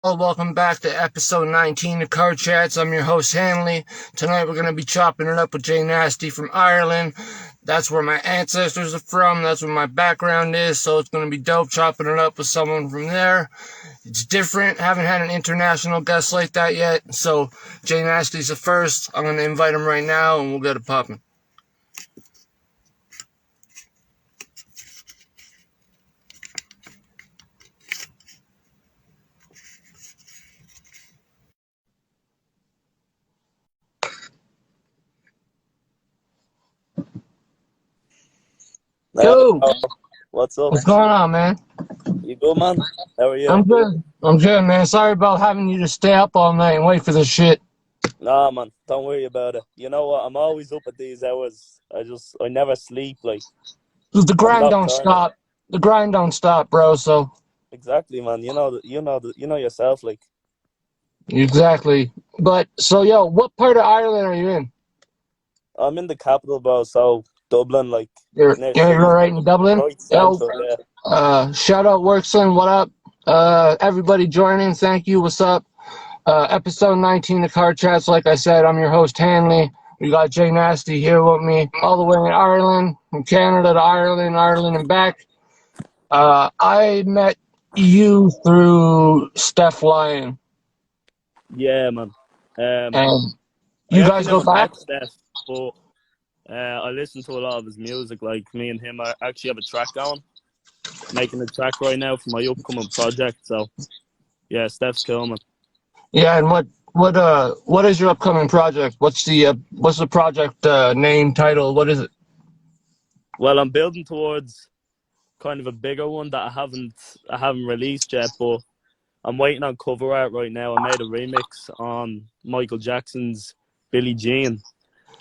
Well, welcome back to episode 19 of Card Chats. I'm your host, Hanley. Tonight we're going to be chopping it up with Nasti from Ireland. That's where my ancestors are from. That's where my background is. So it's going to be dope chopping it up with someone from there. It's different. Haven't had an international guest like that yet. So Nasti's the first. I'm going to invite him right now and we'll get it popping. Hey, Yo, what's up? what's going on, man? You good, man? How are you? I'm good. I'm good, man. Sorry about having you to stay up all night and wait for this shit. Nah, man, don't worry about it. You know what? I'm always up at these hours. I never sleep. Like, The I'm grind don't nocturnal. stop. The grind don't stop, bro. So Exactly, man. You know yourself. Like, exactly. But so, yo, what part of Ireland are you in? I'm in the capital, bro. So Dublin, like, near You're city, right in Dublin. right Yo, central. Yeah. shout out Workson. What up? Everybody joining. Thank you. What's up? Episode 19 of Car Chats. Like I said, I'm your host Hanley. We got Nasti here with me, all the way in Ireland, from Canada to Ireland, Ireland and back. I met you through Steph Lyon, Yeah, man. and I you actually guys go never back. met Steph, but I listen to a lot of his music. Like, me and him, I actually have a track going, making a track right now for my upcoming project. So yeah, Steph's cool, man. Yeah, and what is your upcoming project? What's the project name, title? What is it? Well, I'm building towards kind of a bigger one that I haven't released yet, but I'm waiting on cover art right now. I made a remix on Michael Jackson's Billie Jean,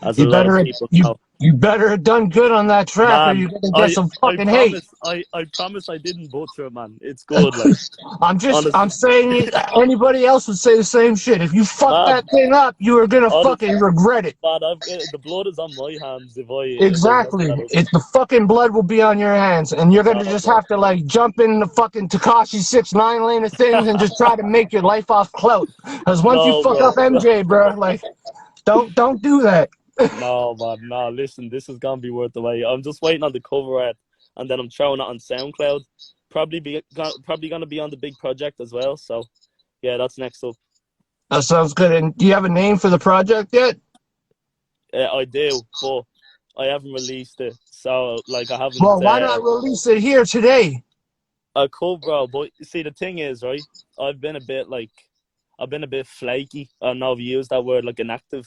as a You lot of better people you know. you better have done good on that track, or Man, you're gonna get I some I fucking hate. promise I promise I didn't butcher it, man. It's good, like, I'm honestly. saying anybody else would say the same shit. If you fuck Man, that thing up, you are gonna honest, fucking regret it. man, the blood is on my hands if I mess Exactly. that up. It the fucking blood will be on your hands, and you're gonna No, just bro. have to like jump in the fucking Takashi 6ix9ine lane of things and just try to make your life off clout. Because once you No, fuck bro. up MJ, bro, like don't do that. No, man, no. Listen, this is gonna be worth the wait. I'm just waiting on the cover art, and then I'm throwing it on SoundCloud. Probably gonna be on the big project as well. So, yeah, that's next up. That sounds good. And do you have a name for the project yet? I do, but I haven't released it. So, like, I Well, haven't. why not release it here today? Cool, bro. But see, the thing is, right? I've been a bit like, I've been a bit flaky. I don't know if you use that word, like, inactive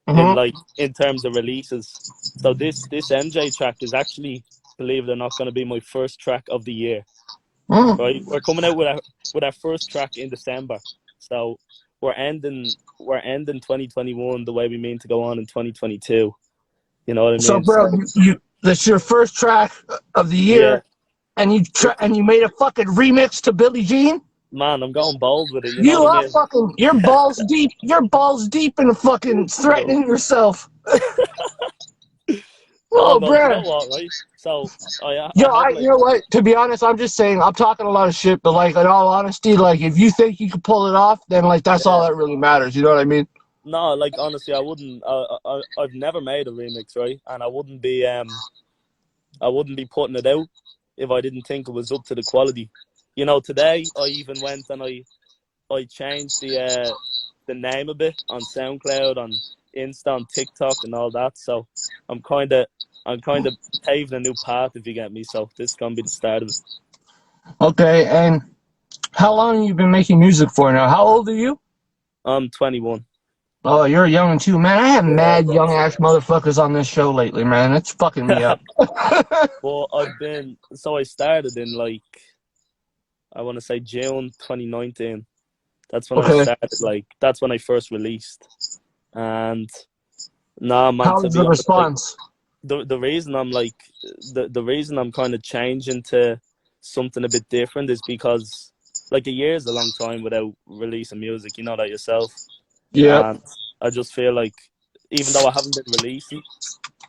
Mm-hmm. in terms of releases. So this MJ track is actually, believe it or not, going to be my first track of the year. Mm. Right, we're coming out with our first track in December. So we're ending 2021 the way we mean to go on in 2022. You know what I So, mean? bro, So you that's your first track of the yeah, year, and it, you made a fucking remix to Billie Jean. man, I'm going bold with it. You know You what I are mean? fucking. You're balls deep. You're balls deep in fucking No, threatening yourself. no, Oh, no. Do you bro. know what? Right. So I Yo, had you like, know what? To be honest, I'm just saying. I'm talking a lot of shit, but like in all honesty, like if you think you can pull it off, then like that's all yeah. that really matters. You know what I mean? No, like, honestly, I wouldn't. I've never made a remix, right? And I wouldn't be putting it out if I didn't think it was up to the quality. You know, today I even went and I changed the name a bit on SoundCloud, on Insta, on TikTok, and all that. So I'm kind of paving a new path, if you get me. So this is gonna be the start of it. Okay. And how long have you been making music for now? How old are you? I'm 21. Oh, you're young too, man. I have Yeah, mad bro. young ass motherfuckers on this show lately, man. It's fucking me up. Well, I started in, like, I want to say June 2019. That's when I Okay. started. Like, that's when I first released. And nah, man, How to was the be honest, like, response? the reason I'm like the reason I'm kind of changing to something a bit different is because, like, a year is a long time without releasing music. You know that yourself. Yep. And I just feel like, even though I haven't been releasing,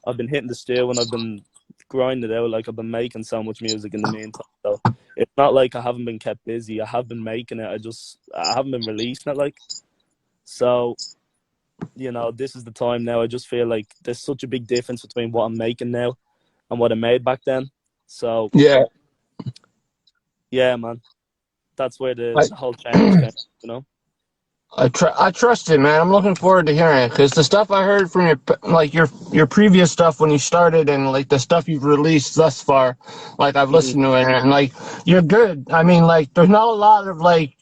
I've been hitting the studio and I've been grinding it out. Like, I've been making so much music in the meantime. So it's not like I haven't been kept busy. I have been making it. I haven't been releasing it. Like, so, this is the time now. I just feel like there's such a big difference between what I'm making now and what I made back then. So Yeah. yeah, man, that's where the I, whole change came. You know. I trust it, man. I'm looking forward to hearing it because the stuff I heard from your previous stuff when you started and like the stuff you've released thus far, like I've Mm. listened to it and like you're good. I mean, like there's not a lot of like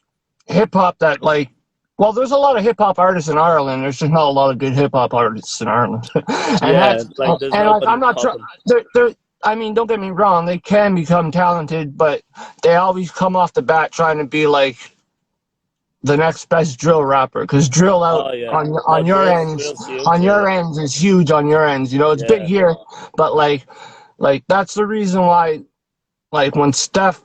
hip hop that like. Well, there's a lot of hip hop artists in Ireland. There's just not a lot of good hip hop artists in Ireland, and Yeah, that's like there's and like I'm nobody not trying. popping. They're I mean, don't get me wrong. They can become talented, but they always come off the bat trying to be like the next best drill rapper because drill out Oh yeah, on no, your drills, ends drills huge here. Yeah, is huge on your ends. It's big yeah, here, but like that's the reason why like when Steph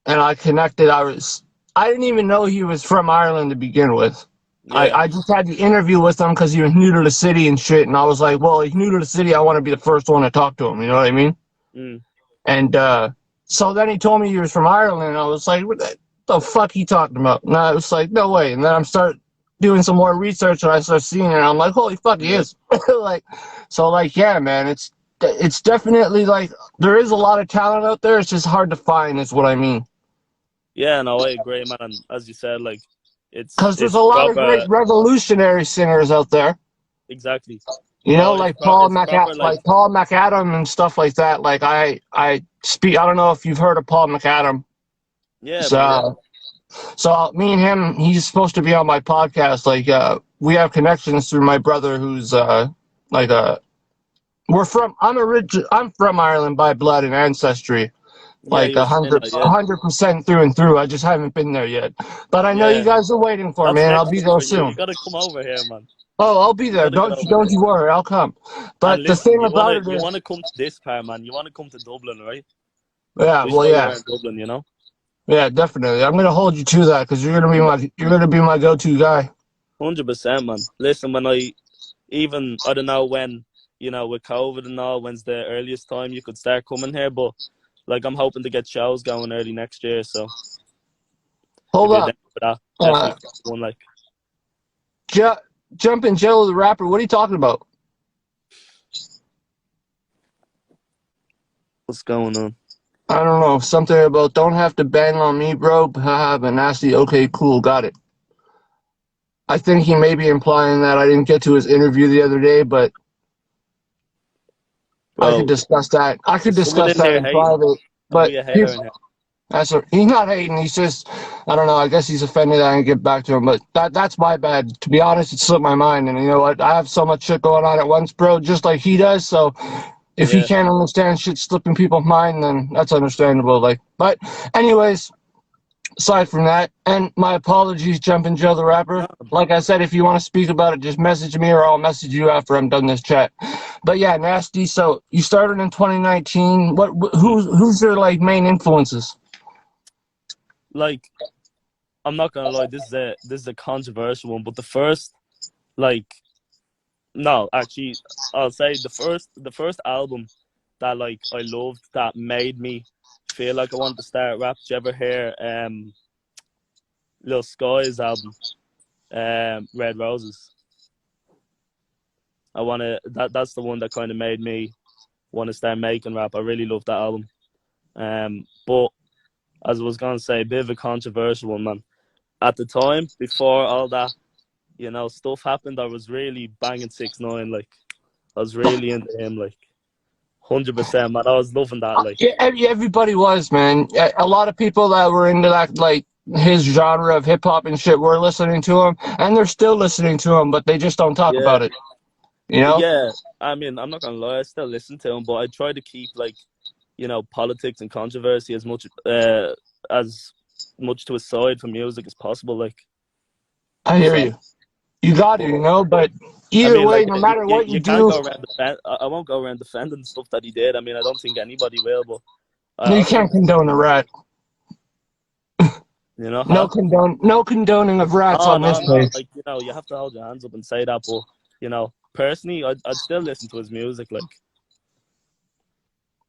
and I connected, I didn't even know he was from Ireland to begin with. yeah. I just had the interview with him because he was new to the city and shit, and I was like, well, he's new to the city. I want to be the first one to talk to him. You know what I mean? Mm. And so then he told me he was from Ireland, and I was like, what the fuck he talking about? And I was like, no way. And then I start doing some more research, and I start seeing it, and I'm like, holy fuck, he Yeah, is. Like, so like, yeah, man, it's definitely like there is a lot of talent out there. It's just hard to find, is what I mean. yeah. No, I agree, man. And as you said, like Because there's it's a lot of great proper. revolutionary singers out there. Exactly. You know, No, like Paul it's proper. Like, like Paul McAdam and stuff like that. Like I speak. I don't know if you've heard of Paul McAdam. yeah, man. Yeah, So so me and him, he's supposed to be on my podcast. Like we have connections through my brother, who's like we're from. I'm from Ireland by blood and ancestry. yeah. Like You were saying that. Yeah, 100% through and through. I just haven't been there yet. But I know you yeah. guys are waiting for me, That's and I'll next be year there for you. soon. You got to come over here, man. Oh, I'll be You there. got to get over Don't here. you worry. I'll come. And But the listen, thing about it you is, wanna come to this part, man. You wanna come to Dublin, right? yeah, Just well, while you're yeah, in Dublin, you know. yeah, definitely. I'm gonna hold you to that because you're gonna be my go-to guy. 100%, man. Listen, I don't know when, with COVID and all, when's the earliest time you could start coming here, but like I'm hoping to get shows going early next year. So if Hold you're up, down for that, uh, definitely one. Like, Ju- Jumpin' Joe the rapper. What are you talking about? what's going on? I don't know. Something about don't have to bang on me, bro. Haha, but nasty. Okay, cool, got it. I think he may be implying that I didn't get to his interview the other day, but I could Bro, discuss that. I could is someone discuss in that here in hating? private. Are But we a hater in here? he's not hating. He's just, I don't know. I guess he's offended that I didn't get back to him. But that's my bad. To be honest, it slipped my mind. And you know what? I have so much shit going on at once, bro, just like he does. So if he Yeah. can't understand shit slipping people's mind, then that's understandable. Like, but anyways, aside from that, and my apologies, Jumpin' Joe the rapper. No. Like I said, if you want to speak about it, just message me or I'll message you after I'm done this chat. But yeah, Nasty. So you started in 2019. Who's your like main influences? Like, I'm not gonna lie, this is a controversial one, but the first, like, no, actually, I'll say the first album that like I loved that made me feel like I wanted to start rap. Did you ever hear Lil Sky's album, Red Roses? That's the one that kind of made me want to start making rap. I really love that album. But as I was gonna say, a bit of a controversial one, man. At the time, before all that, stuff happened, I was really banging 6ix9ine. Like, I was really into him, like, 100%, man. I was loving that, like, Yeah, everybody was, man. A lot of people that were into that, like his genre of hip hop and shit, were listening to him, and they're still listening to him, but they just don't talk yeah, about it. You know? yeah. I mean, I'm not gonna lie, I still listen to him, but I try to keep like, politics and controversy as much to a side from music as possible. Like, I hear so, you. You got to, but but I either mean, way, like, no you, matter you, what you you can't do, go around defend. I won't go around defending the stuff that he did. I mean, I don't think anybody will, but you I think, can't condone a rat. huh? No condoning of rats Oh on this no, no. page. Like, you have to hold your hands up and say that. But personally, I'd still listen to his music. Like,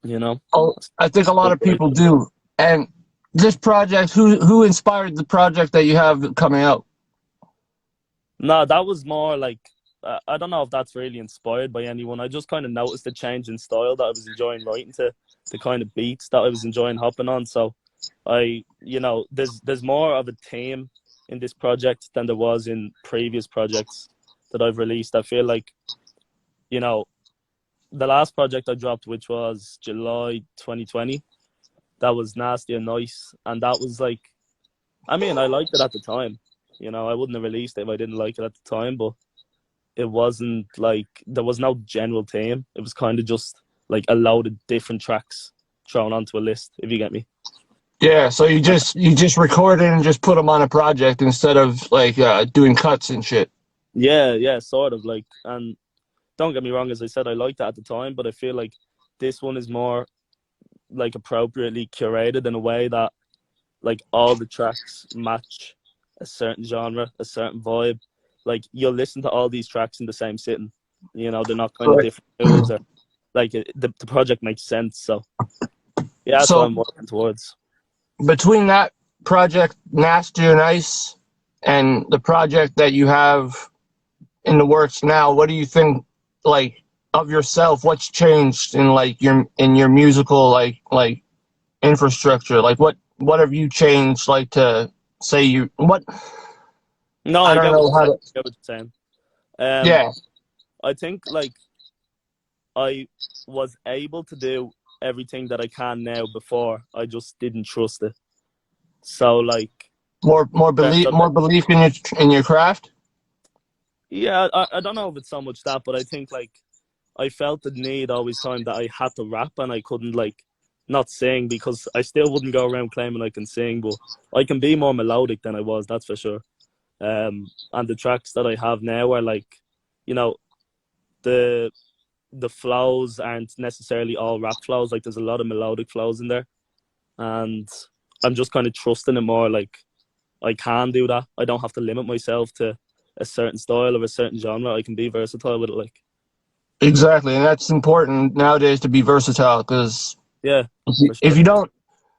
you know, Oh, I think a lot still of great. people do, and this project, who inspired the project that you have coming out? No, that was more like I don't know if that's really inspired by anyone. I just kind of noticed a change in style that I was enjoying writing to, the kind of beats that I was enjoying hopping on. So there's more of a theme in this project than there was in previous projects that I've released. I feel like, you know, the last project I dropped, which was July 2020, that was Nasty and Nice, and that was like, I mean, I liked it at the time. I wouldn't have released it if I didn't like it at the time, but it wasn't like there was no general theme. It was kind of just like a load of different tracks thrown onto a list, if you get me. Yeah, so you just record it and just put them on a project instead of like doing cuts and shit. Yeah, sort of like, and don't get me wrong, as I said, I liked it at the time, but I feel like this one is more like appropriately curated in a way that like all the tracks match a certain genre, a certain vibe. Like you'll listen to all these tracks in the same sitting. They're not kind of different moods, or like the project makes sense. So yeah, that's what I'm working towards. Between that project, Nasty and Ice, and the project that you have in the works now, what do you think, like, of yourself? What's changed in like your musical like infrastructure? Like what have you changed, like, to say you what? No, I don't know how to. I get what you're saying. Yeah. I think like I was able to do everything that I can now before. I just didn't trust it. So like More belief in your craft. Yeah, I don't know if it's so much that, but I think like I felt the need always time that I had to rap, and I couldn't like not sing, because I still wouldn't go around claiming I can sing, but I can be more melodic than I was, that's for sure. And the tracks that I have now are like, the flows aren't necessarily all rap flows. Like there's a lot of melodic flows in there, and I'm just kind of trusting it more. Like I can do that. I don't have to limit myself to a certain style or a certain genre. I can be versatile with it. Like Exactly, and that's important nowadays, to be versatile, because yeah, if you don't,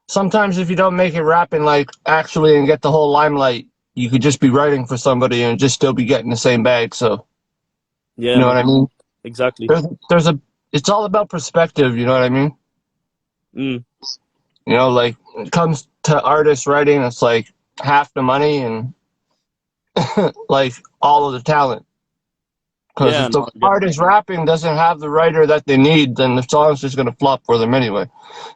sometimes if you don't make it rapping like actually and get the whole limelight, you could just be writing for somebody and just still be getting the same bag. So yeah, you know what I mean? Exactly. It's all about perspective. You know what I mean? Like when it comes to artists writing, it's like half the money and like all of the talent. Because if the artist rapping doesn't have the writer that they need, then the song's just gonna flop for them anyway.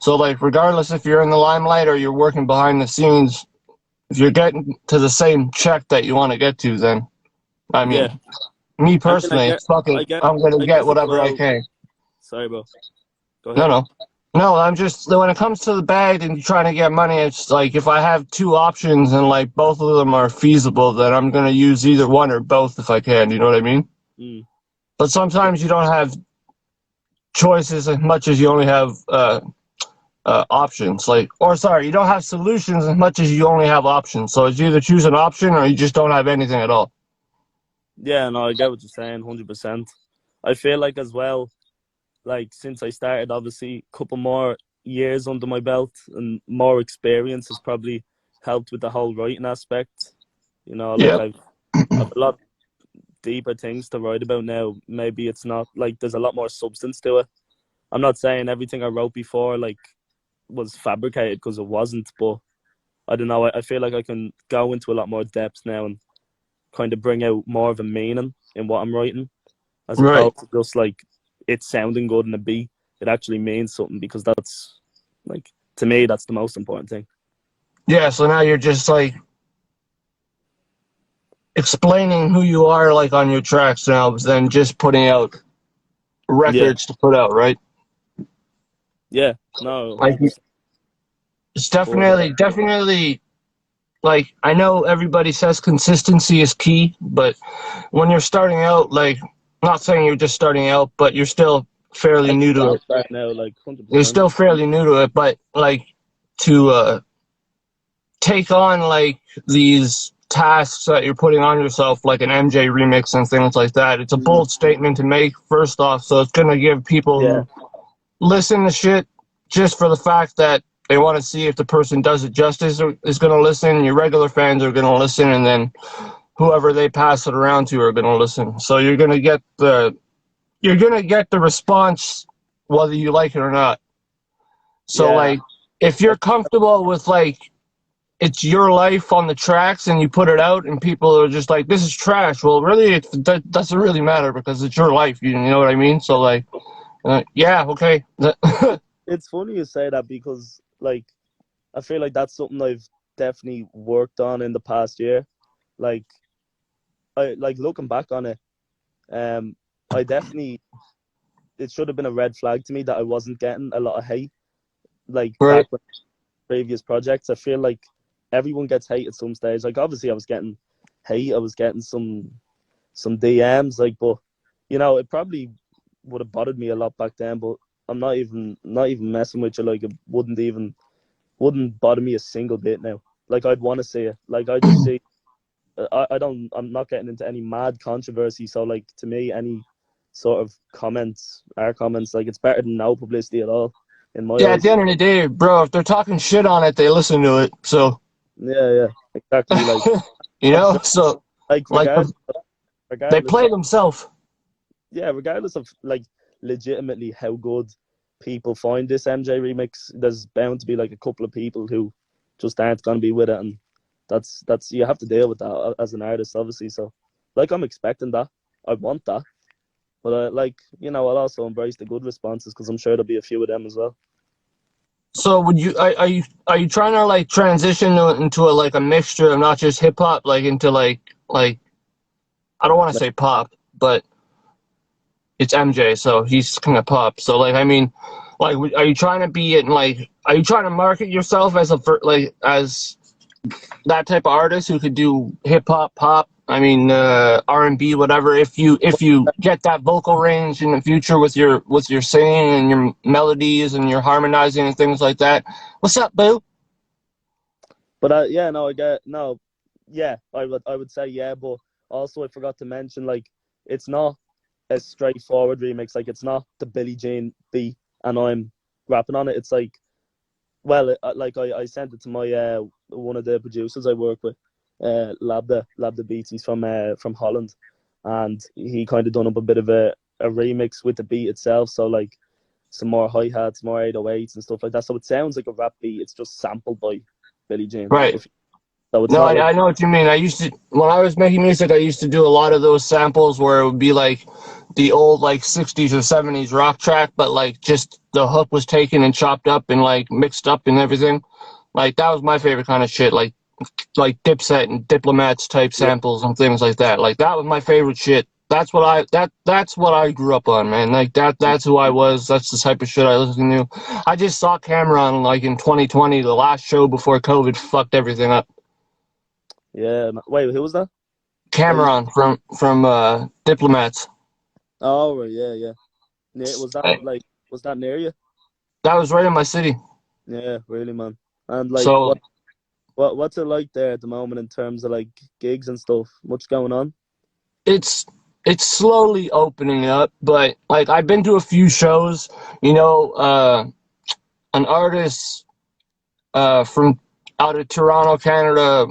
So like, regardless if you're in the limelight or you're working behind the scenes, if you're getting to the same check that you want to get to, then I mean, me personally, I'm gonna get whatever I can. Sorry, bro. Go ahead. No. I'm just, when it comes to the bag and trying to get money, it's like if I have two options and like both of them are feasible, then I'm gonna use either one or both if I can. You know what I mean? But sometimes you don't have choices as much as you only have options. You don't have solutions as much as you only have options. So it's either choose an option or you just don't have anything at all. Yeah, no, I get what you're saying, 100%. I feel like as well, like since I started, obviously, a couple more years under my belt and more experience has probably helped with the whole writing aspect. I've a lot deeper things to write about now. Maybe it's not like there's a lot more substance to it. I'm not saying everything I wrote before like was fabricated, because it wasn't, but I don't know, I feel like I can go into a lot more depth now and kind of bring out more of a meaning in what I'm writing, as opposed to just like it sounding good in a beat. It actually means something, because that's like, to me, that's the most important thing. Yeah, so now you're just like explaining who you are, like, on your tracks now, than just putting out records to put out, right? Yeah, no, like, it's definitely like, I know everybody says consistency is key, but when you're starting out, like, not saying you're just starting out, but you're still fairly new to it. Right now, like 100%. You're still fairly new to it, but like to take on like these tasks that you're putting on yourself, like an MJ remix and things like that, it's a bold statement to make, first off. So it's gonna give people who listen to shit just for the fact that they want to see if the person does it justice is going to listen. Your regular fans are going to listen, and then whoever they pass it around to are going to listen. So you're going to get the response whether you like it or not. So Yeah, like, if you're comfortable with like it's your life on the tracks and you put it out and people are just like, this is trash. Well, really, that doesn't really matter because it's your life. You know what I mean? So like, yeah, okay. it's funny you say that because like I feel like that's something I've definitely worked on in the past year. Like I like looking back on it, I definitely it should have been a red flag to me that I wasn't getting a lot of hate. Like Right. back when previous projects, I feel like everyone gets hate at some stage. Like obviously I was getting hate, I was getting some DMs, like, but you know, it probably would have bothered me a lot back then, but I'm not even messing with you. Like it wouldn't bother me a single bit now. Like I'd want to see it. Like I just see. I'm not getting into any mad controversy. So like to me, any sort of comments are comments. Like it's better than no publicity at all, in my Yeah, at the eyes. end of the day, bro, if they're talking shit on it, they listen to it. So, Yeah, exactly. Like you I'm know, sure. so Like like they regardless play of themselves. yeah, regardless of like legitimately how good people find this MJ remix, there's bound to be like a couple of people who just aren't gonna be with it, and that's you have to deal with that as an artist, obviously. So, like, I'm expecting that. I want that, but like I'll also embrace the good responses because I'm sure there'll be a few of them as well. So would you are you trying to like transition into like a mixture of not just hip hop, like into like I don't want to Like, say pop, but it's MJ, so he's kind of pop. So like, I mean, like, are you trying to be in like, are you trying to market yourself as like as that type of artist who could do hip hop, pop? I mean, R&B, whatever. If you get that vocal range in the future with your singing and your melodies and your harmonizing and things like that. What's up, boo? but yeah, no, I get no, yeah, I would say yeah, but also I forgot to mention like it's not a straightforward remix. Like it's not the Billie Jean beat and I'm rapping on it. It's like well, like I sent it to my one of the producers I work with, Labda Beats. He's from Holland, and he kind of done up a bit of a remix with the beat itself. So like some more hi hats, more 808s and stuff like that. So it sounds like a rap beat. It's just sampled by Billie Jean. Right. If so, it's No, not like I know what you mean. I used to, when I was making music, I used to do a lot of those samples where it would be like the old like 60s or 70s rock track, but like just the hook was taken and chopped up and like mixed up and everything. Like that was my favorite kind of shit, like Dipset and Diplomats type yeah, samples and things like that. Like that was my favorite shit. That's what I grew up on, man. Like that's who I was. That's the type of shit I listened to. I just saw Cameron like in 2020, the last show before COVID fucked everything up. yeah. Wait, who was that? Oh, you. Cameron from Diplomats. Oh, right, yeah. Was that near you? That was right in my city. Yeah, really, man. And like, So what's it like there at the moment in terms of like gigs and stuff? What's going on? it's it's slowly opening up, but like I've been to a few shows. You know, an artist from out of Toronto, Canada,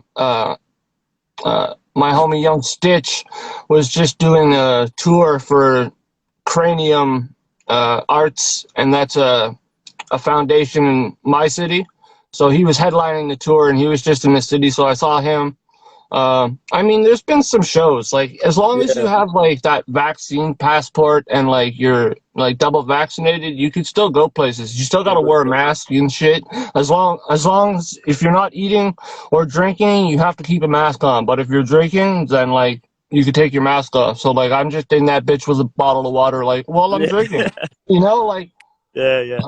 my homie Young Stitch, was just doing a tour for Cranium Arts, and that's a foundation in my city. So he was headlining the tour, and he was just in the city. So I saw him. I mean, there's been some shows. Like, as long as you Yeah, have like that vaccine passport and like you're like double vaccinated, you can still go places. You still yeah, gotta wear a mask and shit. As long as if you're not eating or drinking, you have to keep a mask on. But if you're drinking, then like you could take your mask off. So like I'm just in that bitch with a bottle of water, like while I'm yeah, drinking. You know, like yeah.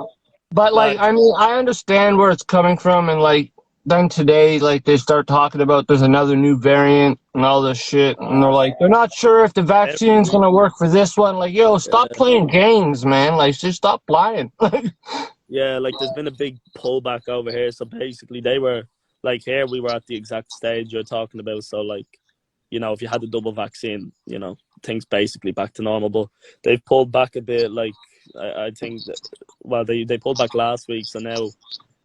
but No, like, I mean, I understand where it's coming from, and like then today, like they start talking about there's another new variant and all this shit, and they're not sure if the vaccine's gonna work for this one. Like, yo, stop yeah, playing games, man. Like, just stop lying. yeah. Like, there's been a big pullback over here. So basically, they were like here. We were at the exact stage you're talking about. So like, if you had the double vaccine, things basically back to normal. But they've pulled back a bit. Like I think that, well, they pulled back last week, so now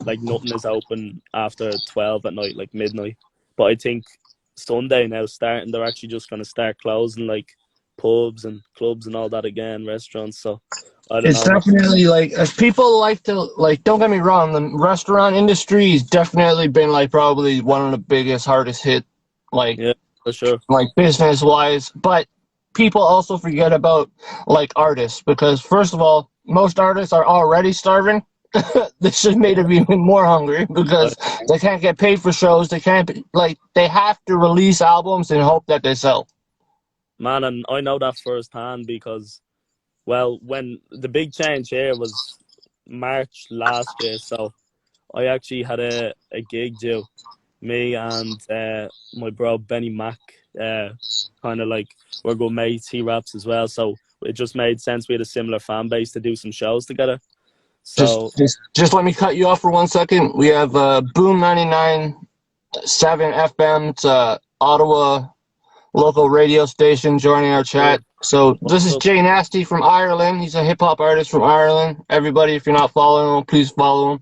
like nothing is open after 12 at night, like midnight. But I think Sunday now starting, they're actually just going to start closing like pubs and clubs and all that again, restaurants. So I don't It's know, man. definitely like, as people like to, like, don't get me wrong, the restaurant industry has definitely been like probably one of the biggest, hardest hit, like Yeah, for sure. business wise. But people also forget about like artists, because first of all, most artists are already starving. This just made them even more hungry I, because they can't get paid for shows. They can't, like, they have to release albums and hope that they sell. man, and I know that firsthand because, well, when the big change here was March last year, so I actually had a gig due. Me and my bro Benny Mac, kind of like we're good mates. He raps as well, so it just made sense. We had a similar fan base to do some shows together. Just, So just, just let me cut you off for 1 second. We have Boom 99.7 FM. It's Ottawa local radio station joining our chat. So this is so Jay Nasty from Ireland. He's a hip hop artist from Ireland. Everybody, if you're not following him, please follow him.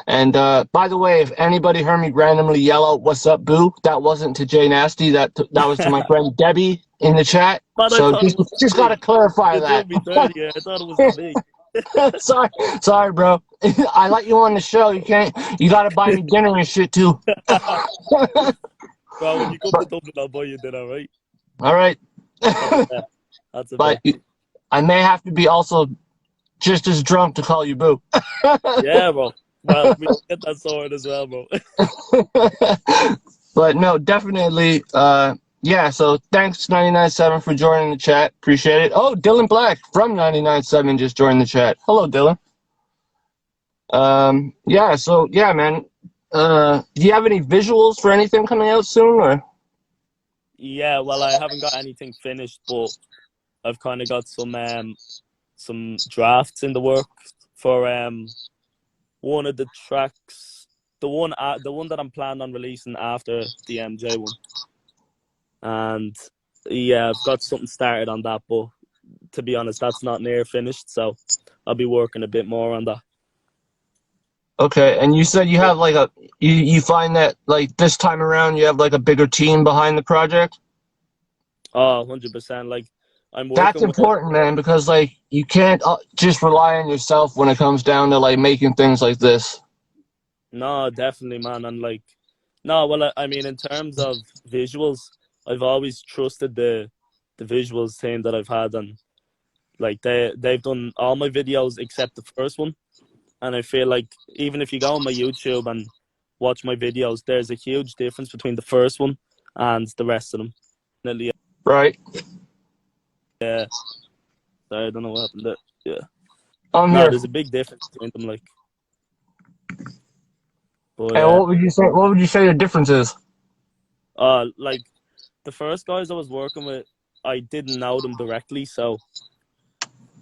And by the way, if anybody heard me randomly yell out "What's up, boo?" that wasn't to Jay Nasty. That was to my friend Debbie in the chat. but I So thought it was just me. gotta clarify You that. did me dirty. I thought it was me. sorry, sorry, bro. I let you on the show. You can't. You gotta buy me dinner and shit too. Bro, when you come to Dublin, I'll buy you dinner, right? All right. That's a bet. That's a But bet. I may have to be also just as drunk to call you boo. Yeah, bro. Well, we get that sorted as well, bro. But no, definitely. Yeah, so thanks 99.7 for joining the chat. Appreciate it. Oh, Dylan Black from 99.7 just joined the chat. Hello, Dylan. Yeah, so yeah, man. Do you have any visuals for anything coming out soon, or? Yeah, well, I haven't got anything finished, but I've kind of got some drafts in the works for one of the tracks, the one that I'm planning on releasing after the MJ one. And yeah, I've got something started on that, but to be honest, that's not near finished, so I'll be working a bit more on that. Okay, and you said you have like you find that like this time around you have like a bigger team behind the project? Oh, 100%. Like I'm That's working with important, man, because like you can't just rely on yourself when it comes down to like making things like this. no, definitely, man, and like no, well, I mean, in terms of visuals, I've always trusted the visuals team that I've had, and like they've done all my videos except the first one. And I feel like even if you go on my YouTube and watch my videos, there's a huge difference between the first one and the rest of them. Right. Yeah, sorry, I don't know what happened there. Yeah, I'm no, here. there's a big difference between them. Like, but And what would you say? What would you say the difference is? like the first guys I was working with, I didn't know them directly, so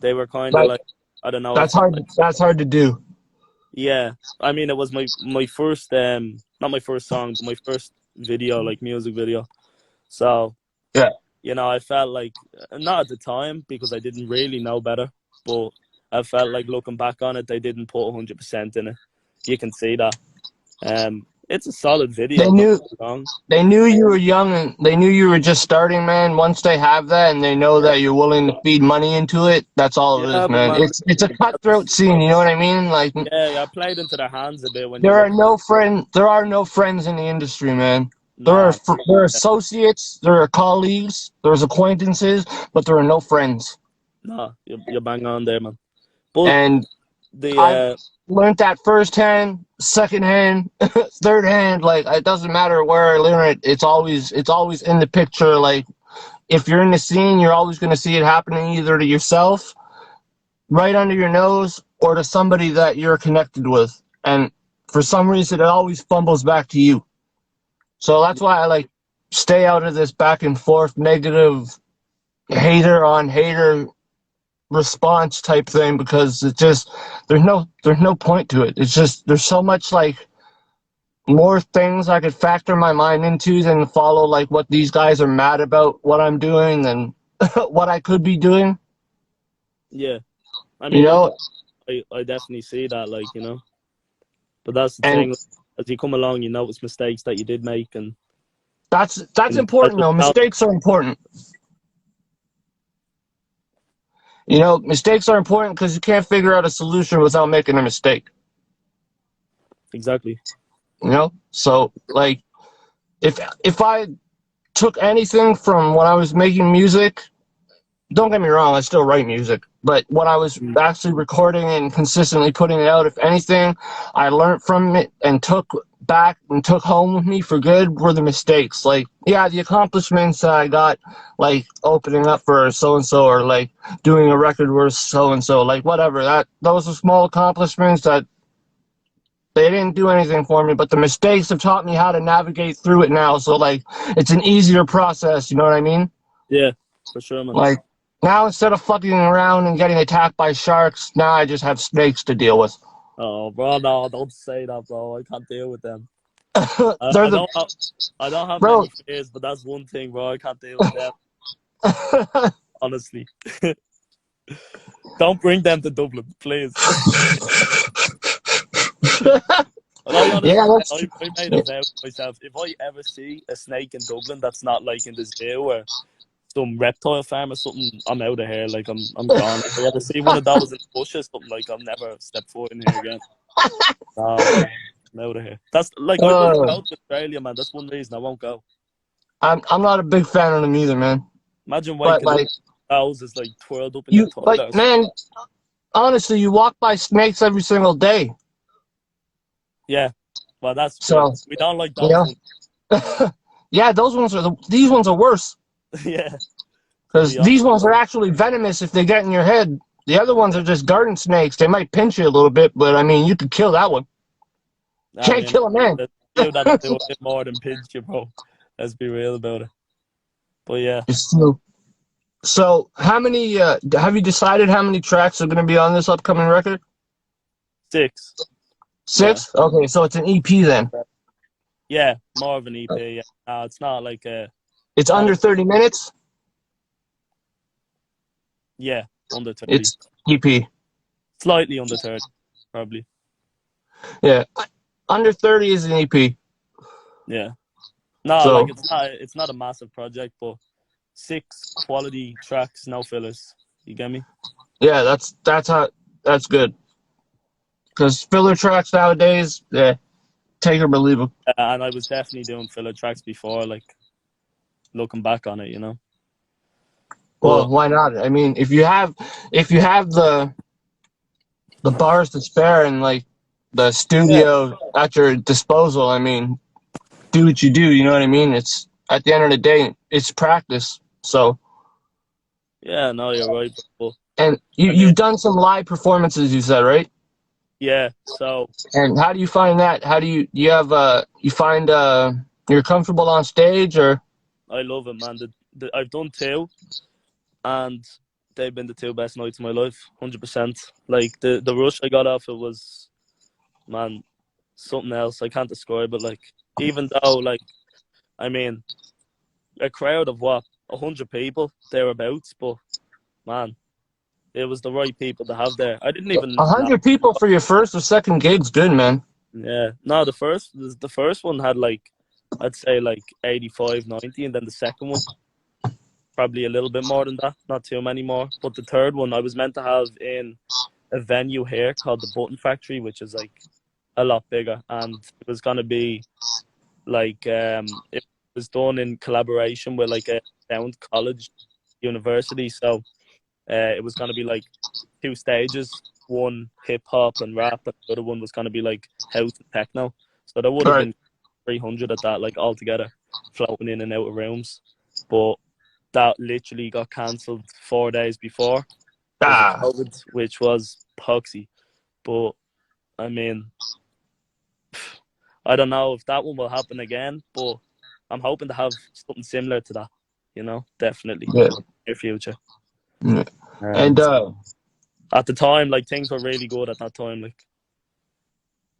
they were kind of Like like, I don't know, that's hard. like, That's hard to do. yeah. I mean, it was my first not my first song, but my first video, like music video. So Yeah. you know, I felt like not at the time because I didn't really know better, but I felt like looking back on it, they didn't put 100% in it. You can see that. It's a solid They video. Don't knew. get me wrong. They knew you were young, and they knew you were just starting, man. Once they have that, and they know Yeah, that you're willing to feed money into it, that's all it yeah, is, but man. man, It's a cutthroat scene. You know what I mean? Like yeah, I played into their hands a bit when you there are look. no friends. There are no friends in the industry, man. Nah, There are associates. There are colleagues. There's acquaintances, but there are no friends. nah, you're bang on there, man. But And the I've learned that firsthand, secondhand, third hand. Like it doesn't matter where I learn it. It's always in the picture. Like if you're in the scene, you're always going to see it happening either to yourself, right under your nose, or to somebody that you're connected with. And for some reason, it always fumbles back to you. So that's why I like stay out of this back and forth negative hater on hater response type thing, because it just there's no point to it. It's just there's so much like more things I could factor my mind into than follow like what these guys are mad about what I'm doing and what I could be doing. yeah, I You mean, know, I definitely see that. Like, you know, But that's the And thing. As you come along, you notice mistakes that you did make, and that's important though. Mistakes are important. You know, mistakes are important because you can't figure out a solution without making a mistake. exactly. You know, so like if I took anything from when I was making music, don't get me wrong, I still write music, but when I was Mm. actually recording and consistently putting it out, if anything, I learned from it and took back and took home with me for good were the mistakes. Like, yeah, the accomplishments that I got, like opening up for so and so, or like doing a record with so and so, like whatever. Those are small accomplishments that they didn't do anything for me, but the mistakes have taught me how to navigate through it now. So like, it's an easier process. You know what I mean? Yeah, for sure, man. Like now, instead of fucking around and getting attacked by sharks, now I just have snakes to deal with. Oh, bro, no, don't say that, bro. I can't deal with them. They're I the I don't have bro. many fears, but that's one thing, bro. I can't deal with them, honestly. Don't bring them to Dublin, please. But I Yeah, honestly, that's I made a vow to myself. If I ever see a snake in Dublin that's not like in the zoo or some reptile farm or something, I'm out of here. Like I'm gone. If I ever see one of those in the bush or something, like I'll never step foot in here again. No, I'm out of here. That's like I wouldn't uh, go to Australia, man. That's one reason I won't go. I'm not a big fan of them either, man. Imagine But waking up, like owls is like twirled up in your you, like toilet or something. man, honestly, you walk by snakes every single day. Yeah, well that's true. So We don't like you those ones. know, yeah, these ones are worse Yeah, to because be honest. these ones are actually venomous if they get in your head. The other ones are just garden snakes. They might pinch you a little bit, but I mean, you could kill that one. I Can't mean, kill a man. there's a few that'll do a bit more than pinch you, bro. Let's be real about it. But yeah, It's true. So, how many? Have you decided how many tracks are going to be on this upcoming record? 6. Yeah, 6. Okay, so it's an EP then. yeah, more of an EP. Yeah, it's not like It's not under a 30 minutes. yeah under 30, It's EP. slightly under 30, probably. Yeah, under 30 is an EP. Yeah, no, like So, it's not a massive project, but 6 quality tracks, no fillers. You get me? yeah, that's good. Because filler tracks nowadays, yeah, take or believe them. And I was definitely doing filler tracks before, like looking back on it, you know. Well, But why not? I mean, if you have the bars to spare and like the yeah, studio at your disposal, I mean, do what you do. You know what I mean? It's at the end of the day, it's practice. So, yeah, no, you're right. But and I mean, you've done some live performances, you said, right? yeah. So And how do you find that? How do you have you find you're comfortable on stage or? I love it, man. I've done 2, and they've been the 2 best nights of my life, 100%. Like the rush I got off it was, man, something else. I can't describe it. Like even though, like, I mean, a crowd of what 100 people thereabouts, but man, it was the right people to have there. I didn't even A know. 100 people for your first or second gig's good, man. Yeah, no, the first one had like, I'd say like 85, 90, and then the second one probably a little bit more than that, not too many more. But the third one I was meant to have in a venue here called the Button Factory, which is like a lot bigger, and it was gonna be like it was done in collaboration with like a sound college university. So it was gonna be like 2 stages, one hip hop and rap, and the other one was gonna be like house and techno. So there would have Right. been 300 at that, like all together, floating in and out of rooms. But that literally got cancelled 4 days before because of Ah, COVID, which was poxy. But I mean, I don't know if that one will happen again, but I'm hoping to have something similar to that. You know, definitely yeah. in the near future. Yeah. And And at the time, like things were really good at that time. Like,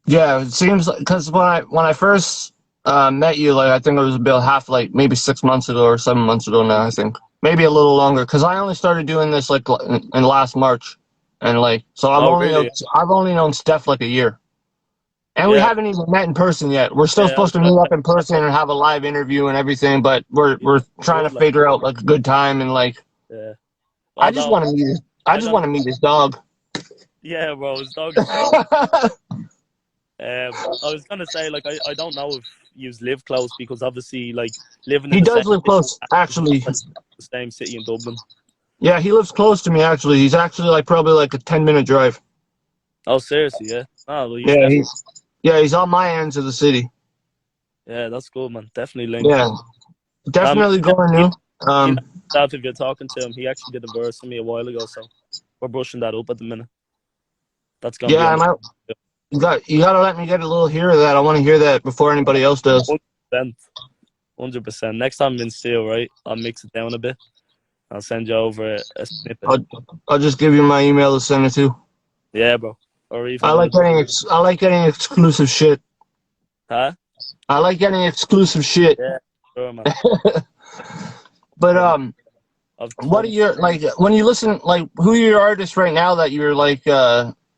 yeah, it seems like because when I first met you, like I think it was about half, like maybe 6 months ago or 7 months ago now. I think maybe a little longer because I only started doing this like in last March, and like so oh really? I've only known Steph like a year. And we Yeah, haven't even met in person yet. We're still yeah. supposed to meet up in person and have a live interview and everything, but we're trying to Good, like, figure out like a good time and like yeah. I just Although want to meet his, I I just don't want know. to meet his dog. Yeah, bro, his dog is sick. I was gonna say, like, I don't know if you live close because obviously, like, living in He the same does live city close, is not actually. like the same city in Dublin. Yeah, he lives close to me actually. He's actually like probably like a 10-minute drive. Oh, seriously, yeah. Oh, well, you should Yeah, definitely. he's on my ends of the city. Yeah, that's good, man. Definitely link. Yeah, Um, definitely yeah, going you, new. you know Um, that if you're talking to him, he actually did a verse for me a while ago, so we're brushing that up at the minute. That's gonna be yeah, on the you gotta let me get a little hear of that. I want to hear that before anybody else does. 100%. 100%. Next time I'm in steel, right? I'll mix it down a bit. I'll send you over a snippet. I'll, I'll just give you my email to send it to. Yeah, bro. Or I even like getting exclusive shit. huh? I like getting exclusive shit. Yeah, sure, man. But But no, I've what are tons. your like when you listen like who are your artists right now that you're like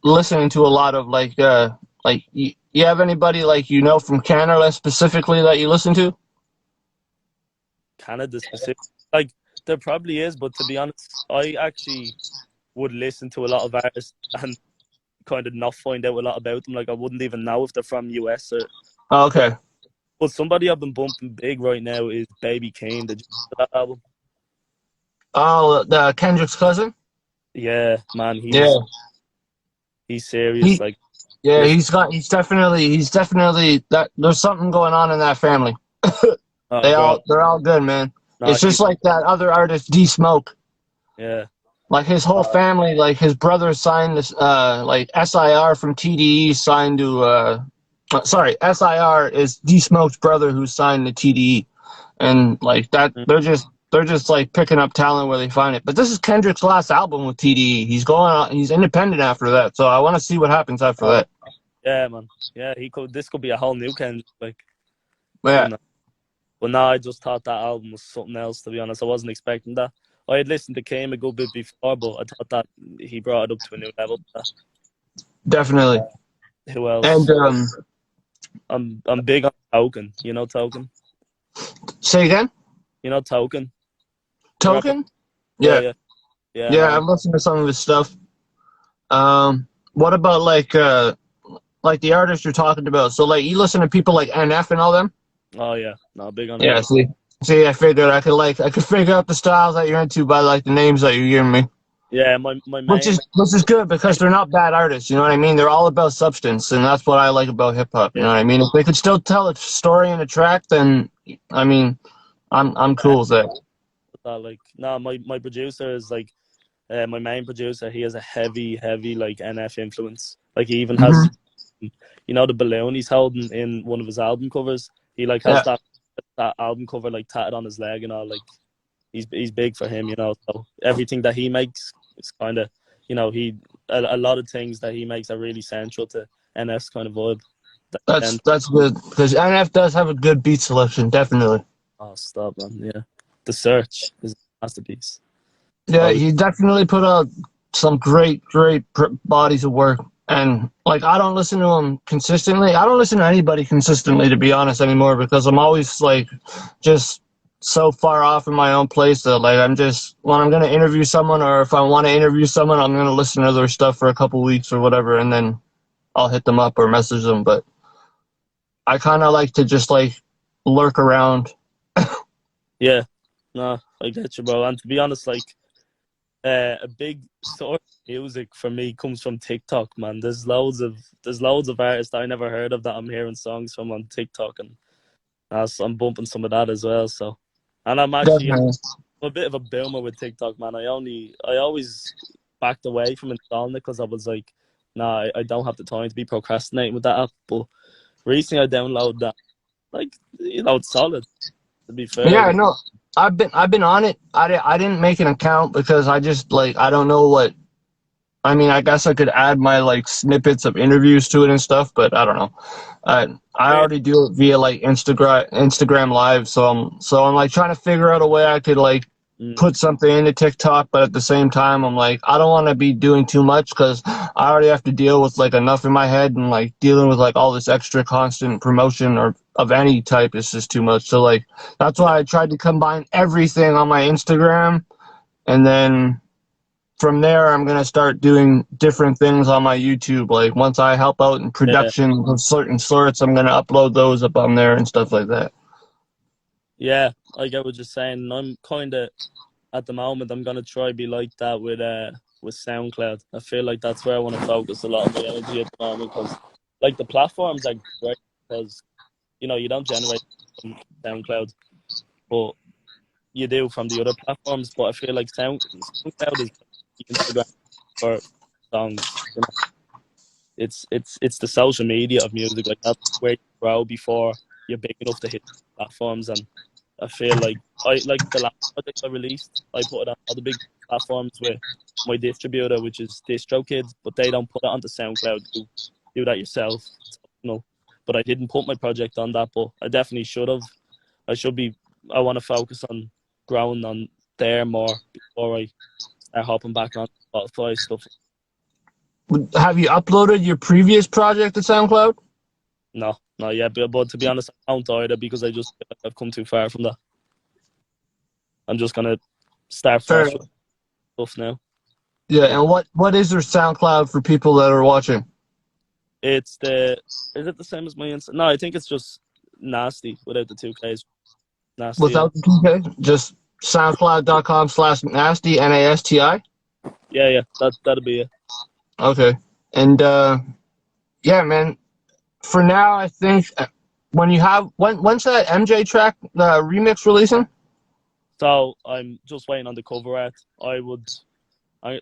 listening to a lot of like you have anybody like from Canada specifically that you listen to? Canada specific. Like there probably is, but to be honest, I actually would listen to a lot of artists and kind of not find out a lot about them. Like I wouldn't even know if they're from US or. Oh, But, okay. but somebody I've been bumping big right now is Baby Keem. Did you listen to that album? Oh, the Kendrick's cousin. Yeah, man, Yeah. he's serious. He Like, yeah listen, he's definitely that there's something going on in that family. oh, They bro, all they're all good, man. nah, It's just like that other artist D Smoke. yeah, Like his whole uh, family, like his brother signed this, like SIR from TDE signed to, sorry, SIR is D Smoke's brother who signed to TDE, and like that, mm, they're just like picking up talent where they find it. But this is Kendrick's last album with TDE. He's going on, he's independent after that, so I want to see what happens after oh, that. yeah, man, yeah, he could. This could be a whole new Kendrick. Like, But who knows? But now I just thought that album was something else. To be honest, I wasn't expecting that. I had listened to Keem a good bit before, but I thought that he brought it up to a new level. definitely. Who And else? I'm big on Token. You know Token. say again, You know Token, the rapper. Token. Yeah, Yeah, yeah, yeah, yeah. man. I've listened to some of his stuff. What about like the artists you're talking about? So like you listen to people like NF and all them? Oh yeah, no, big on Yeah, NF. see, I figured I could figure out the styles that you're into by like the names that you're giving me, Yeah, my which main. is good because they're not bad artists. You know what I mean? They're all about substance, and that's what I like about hip hop. You Yeah, know what I mean? If they could still tell a story in a track, then I mean, I'm yeah, cool with that. like no, my producer is like my main producer. He has a heavy like NF influence. Like he even has, Hmm. the balloon he's holding in one of his album covers. He like has Yeah, that album cover like tatted on his leg and all. Like he's big for him. So everything that he makes is kind of, he a lot of things that he makes are really central to NF's kind of vibe. that's And that's good because NF does have a good beat selection, definitely. oh, stop, man. Yeah, The Search is a masterpiece. Yeah, Oh, he definitely put out some great bodies of work. And like, I don't listen to him consistently. I don't listen to anybody consistently, to be honest, anymore, because I'm always like, just so far off in my own place that like I'm just when I'm gonna interview someone or if I want to interview someone, I'm gonna listen to their stuff for a couple weeks or whatever, and then I'll hit them up or message them. But I kind of like to just like lurk around. yeah. No, I get you, bro. And to be honest, like a big source of music for me comes from TikTok, man. There's loads of artists I never heard of that I'm hearing songs from on TikTok, and I'm bumping some of that as well. So, and I'm actually Definitely. I'm a bit of a boomer with TikTok, man. I always backed away from installing it because I was like, nah, I don't have the time to be procrastinating with that app. But recently I downloaded that. Like, it's solid. To be fair, Yeah, like, no, I've been on it. I didn't make an account because I just like I don't know what. I mean, I guess I could add my like snippets of interviews to it and stuff, but I don't know. I yeah, already do it via like Instagram Live, so I'm like trying to figure out a way I could like Mm. put something into TikTok, but at the same time, I'm like, I don't want to be doing too much because I already have to deal with like enough in my head, and like dealing with like all this extra constant promotion or of any type is just too much. So like that's why I tried to combine everything on my Instagram, and then from there I'm gonna start doing different things on my YouTube. Like once I help out in Yeah, production of certain sorts, I'm gonna upload those up on there and stuff like that. yeah. I get what you're saying. I'm kind of at the moment. I'm gonna try be like that with SoundCloud. I feel like that's where I want to focus a lot of my energy at the moment because like the platforms are great because you don't generate from SoundCloud, but you do from the other platforms. But I feel like SoundCloud is Instagram for songs. It's the social media of music. Like that's where you grow before you're big enough to hit platforms. And I feel like I like the last project I released. I put it on all the big platforms with my distributor, which is DistroKids, but they don't put it onto SoundCloud. You do that yourself. It's optional. But I didn't put my project on that, but I definitely should have. I should be. I want to focus on growing on there more before I start hopping back on Spotify stuff. Have you uploaded your previous project to SoundCloud? No, not yet. But to be honest, I don't either because I just feel like I've come too far from that. I'm just gonna start Fair. fresh with stuff now. Yeah, Yeah. and what is your SoundCloud for people that are watching? Is it the same as my Insta? No, I think it's just Nasty without the two Ks. Nasty, yeah. Without the TK? Just soundcloud.com/nasty, NASTI? Yeah. That'll be it. Okay. And yeah, man. For now, I think when's that MJ track remix releasing? So I'm just waiting on the cover art. I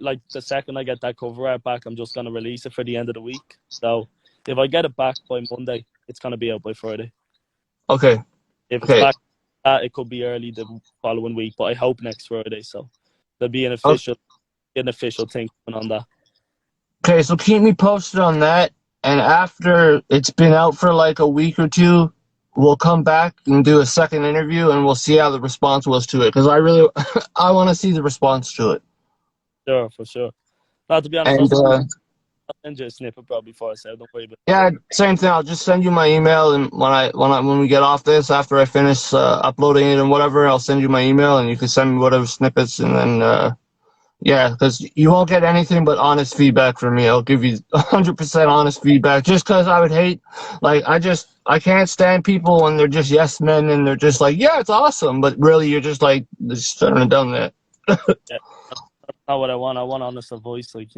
like the second I get that cover art back, I'm just gonna release it for the end of the week. So if I get it back by Monday, it's gonna be out by Friday. Okay. If it's Okay. back, it could be early the following week, but I hope next Friday. So there'll be an Okay. official thing on that. Okay. So keep me posted on that. And after it's been out for like a week or two, we'll come back and do a second interview, and we'll see how the response was to it. Because I really, I want to see the response to it. Sure, for sure. Now, to be honest, And I'll send you a snippet probably before I say it. Don't worry about it. yeah, same thing. I'll just send you my email, and when we get off this, after I finish uploading it and whatever, I'll send you my email, and you can send me whatever snippets, and then yeah, because you won't get anything but honest feedback from me. I'll give you 100% honest feedback. Just because I would hate, like, I can't stand people when they're just yes men and they're just like, yeah, it's awesome, but really you're just like, just shouldn't have done that. Yeah, that's not what I want. I want honest voice, honest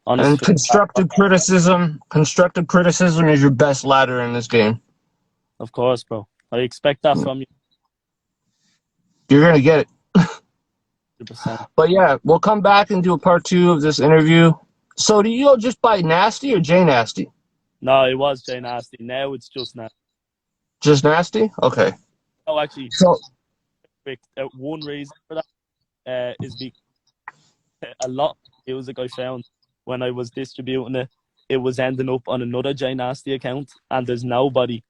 And feedback. constructive criticism is your best ladder in this game. Of course, bro. I expect that from you. You're gonna get it. 100%. But yeah, we'll come back and do a part 2 of this interview. So do you go just by Nasty or J Nasty? No, it was Jay Nasty. Now it's just Nasty. Just Nasty? Okay. Oh, actually, So one reason for that is because a lot of music I found when I was distributing it, it was ending up on another Jay Nasty account, and there's nobody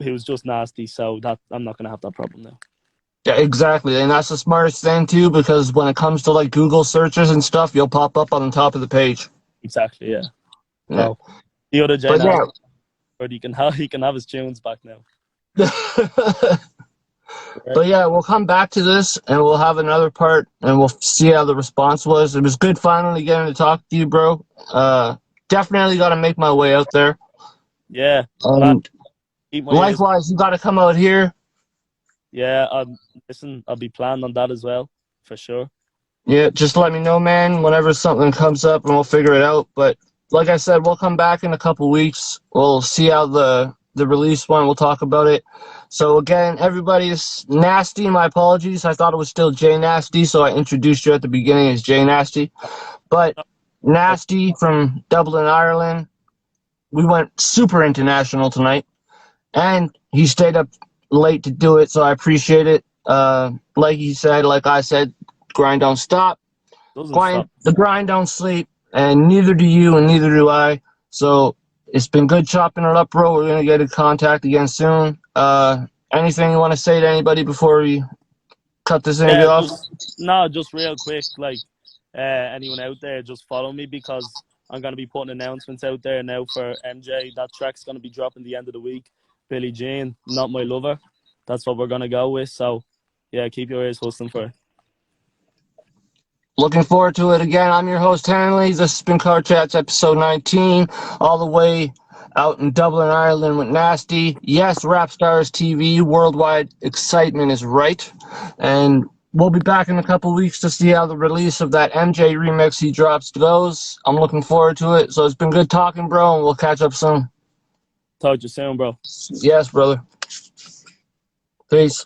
who's just Nasty, so that I'm not gonna have that problem now. yeah, exactly, and that's the smartest thing too, because when it comes to like Google searches and stuff, you'll pop up on the top of the page. Exactly, yeah. Yeah. So the other Jay But Nasty, yeah. but he can have his tunes back now. But yeah, we'll come back to this and we'll have another part and we'll see how the response was. It was good finally getting to talk to you, bro. Definitely got to make my way out there. Yeah, And keep my ears. likewise, you got to come out here. Yeah, listen, I'll be planning on that as well, for sure. Yeah, just let me know, man, whenever something comes up and we'll figure it out. But like I said, we'll come back in a couple weeks. We'll see how the release went. We'll talk about it. So again, everybody's Nasty. My apologies. I thought it was still J Nasty, so I introduced you at the beginning as J Nasty. But Nasty from Dublin, Ireland. We went super international tonight, and he stayed up late to do it, so I appreciate it. Like he said, like I said, grind don't stop. The grind don't sleep, and neither do you, and neither do I. So it's been good chopping it up, bro. We're gonna get in contact again soon. Anything you want to say to anybody before we cut this interview Yeah, off? just real quick. Like, anyone out there, just follow me because I'm gonna be putting announcements out there now for MJ. That track's gonna be dropping the end of the week. Billie Jean, Not My Lover. That's what we're gonna go with. So, yeah, keep your ears hustling for it. Looking forward to it again. I'm your host, Hanley. This has been Car Chats episode 19, all the way out in Dublin, Ireland with Nasti. Yes, Rap Stars TV, worldwide excitement is right. And we'll be back in a couple weeks to see how the release of that MJ remix he drops goes. I'm looking forward to it. So it's been good talking, bro, and we'll catch up soon. Talk to you soon, bro. Yes, brother. Peace.